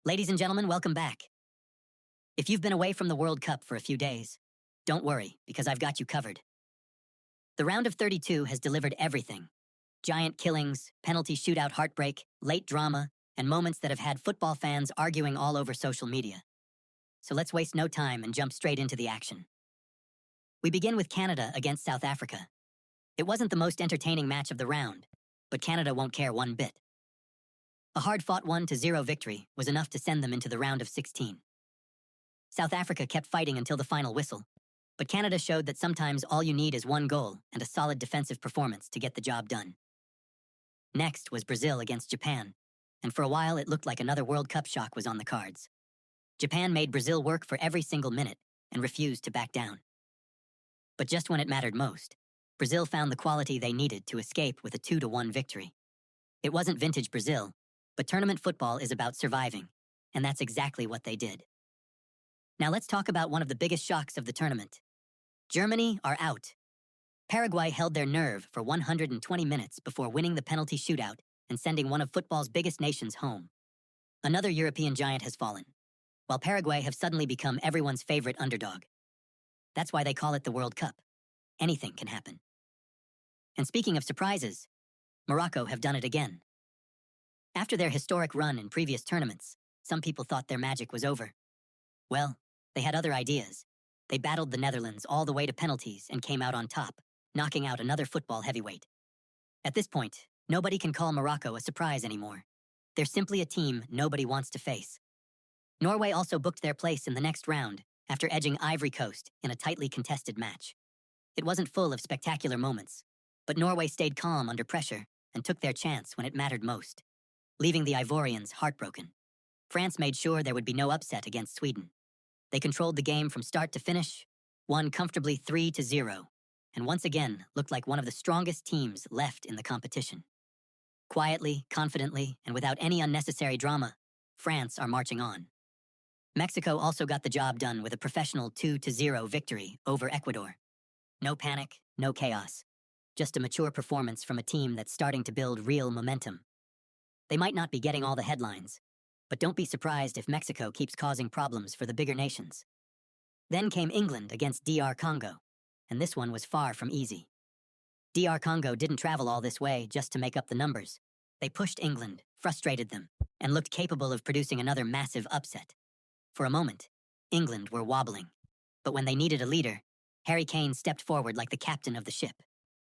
Ladies and gentlemen, welcome back. If you've been away from the World Cup for a few days, don't worry, because I've got you covered. The round of 32 has delivered everything. Giant killings, penalty shootout heartbreak, late drama, and moments that have had football fans arguing all over social media. So let's waste no time and jump straight into the action. We begin with Canada against South Africa. It wasn't the most entertaining match of the round, but Canada won't care one bit. A hard-fought 1-0 victory was enough to send them into the round of 16. South Africa kept fighting until the final whistle, but Canada showed that sometimes all you need is one goal and a solid defensive performance to get the job done. Next was Brazil against Japan, and for a while it looked like another World Cup shock was on the cards. Japan made Brazil work for every single minute and refused to back down. But just when it mattered most, Brazil found the quality they needed to escape with a 2-1 victory. It wasn't vintage Brazil, but tournament football is about surviving, and that's exactly what they did. Now let's talk about one of the biggest shocks of the tournament. Germany are out. Paraguay held their nerve for 120 minutes before winning the penalty shootout and sending one of football's biggest nations home. Another European giant has fallen, while Paraguay have suddenly become everyone's favorite underdog. That's why they call it the World Cup. Anything can happen. And speaking of surprises, Morocco have done it again. After their historic run in previous tournaments, some people thought their magic was over. Well, they had other ideas. They battled the Netherlands all the way to penalties and came out on top, knocking out another football heavyweight. At this point, nobody can call Morocco a surprise anymore. They're simply a team nobody wants to face. Norway also booked their place in the next round after edging Ivory Coast in a tightly contested match. It wasn't full of spectacular moments, but Norway stayed calm under pressure and took their chance when it mattered most, leaving the Ivorians heartbroken. France made sure there would be no upset against Sweden. They controlled the game from start to finish, won comfortably 3-0, and once again looked like one of the strongest teams left in the competition. Quietly, confidently, and without any unnecessary drama, France are marching on. Mexico also got the job done with a professional 2-0 victory over Ecuador. No panic, no chaos. Just a mature performance from a team that's starting to build real momentum. They might not be getting all the headlines, but don't be surprised if Mexico keeps causing problems for the bigger nations. Then came England against DR Congo, and this one was far from easy. DR Congo didn't travel all this way just to make up the numbers. They pushed England, frustrated them, and looked capable of producing another massive upset. For a moment, England were wobbling, but when they needed a leader, Harry Kane stepped forward like the captain of the ship.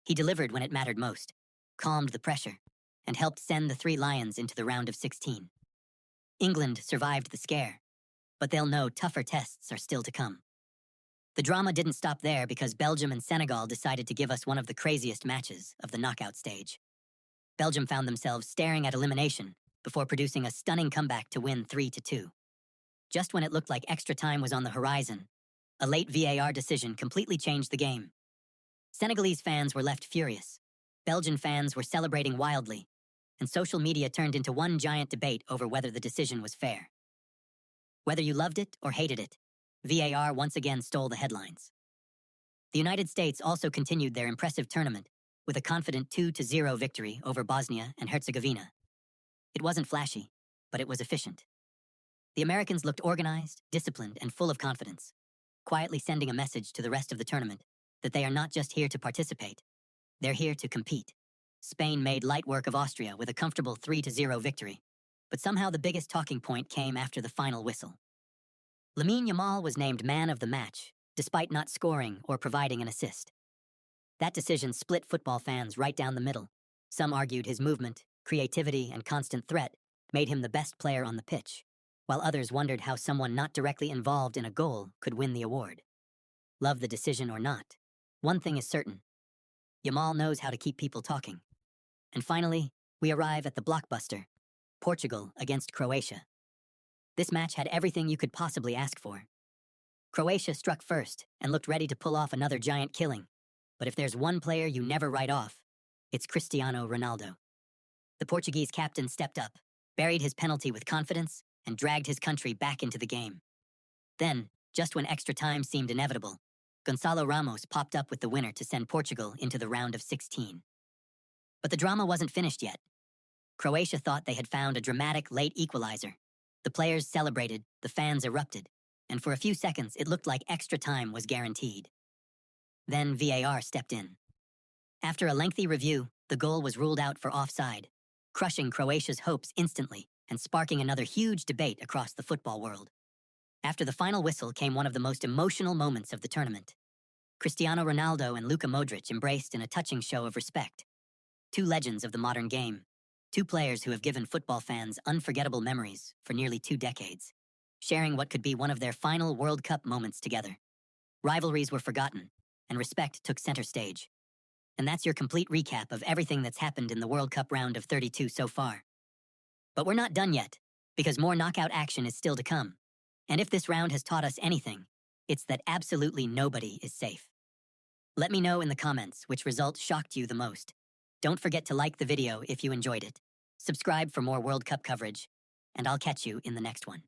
He delivered when it mattered most, calmed the pressure, and helped send the Three Lions into the round of 16. England survived the scare, but they'll know tougher tests are still to come. The drama didn't stop there because Belgium and Senegal decided to give us one of the craziest matches of the knockout stage. Belgium found themselves staring at elimination before producing a stunning comeback to win 3-2. Just when it looked like extra time was on the horizon, a late VAR decision completely changed the game. Senegalese fans were left furious. Belgian fans were celebrating wildly, and social media turned into one giant debate over whether the decision was fair. Whether you loved it or hated it, VAR once again stole the headlines. The United States also continued their impressive tournament with a confident 2-0 victory over Bosnia and Herzegovina. It wasn't flashy, but it was efficient. The Americans looked organized, disciplined, and full of confidence, quietly sending a message to the rest of the tournament that they are not just here to participate, they're here to compete. Spain made light work of Austria with a comfortable 3-0 victory, but somehow the biggest talking point came after the final whistle. Lamine Yamal was named man of the match, despite not scoring or providing an assist. That decision split football fans right down the middle. Some argued his movement, creativity, and constant threat made him the best player on the pitch, while others wondered how someone not directly involved in a goal could win the award. Love the decision or not, one thing is certain: Yamal knows how to keep people talking. And finally, we arrive at the blockbuster, Portugal against Croatia. This match had everything you could possibly ask for. Croatia struck first and looked ready to pull off another giant killing, but if there's one player you never write off, it's Cristiano Ronaldo. The Portuguese captain stepped up, buried his penalty with confidence, and dragged his country back into the game. Then, just when extra time seemed inevitable, Gonçalo Ramos popped up with the winner to send Portugal into the round of 16. But the drama wasn't finished yet. Croatia thought they had found a dramatic late equalizer, The players celebrated, the fans erupted, and for a few seconds it looked like extra time was guaranteed. Then VAR stepped in. After a lengthy review, the goal was ruled out for offside, crushing Croatia's hopes instantly and sparking another huge debate across the football world. After the final whistle came one of the most emotional moments of the tournament. Cristiano Ronaldo and Luka Modric embraced in a touching show of respect. Two legends of the modern game, two players who have given football fans unforgettable memories for nearly 2 decades, sharing what could be one of their final World Cup moments together. Rivalries were forgotten, and respect took center stage. And that's your complete recap of everything that's happened in the World Cup round of 32 so far. But we're not done yet, because more knockout action is still to come. And if this round has taught us anything, it's that absolutely nobody is safe. Let me know in the comments which result shocked you the most. Don't forget to like the video if you enjoyed it. Subscribe for more World Cup coverage, and I'll catch you in the next one.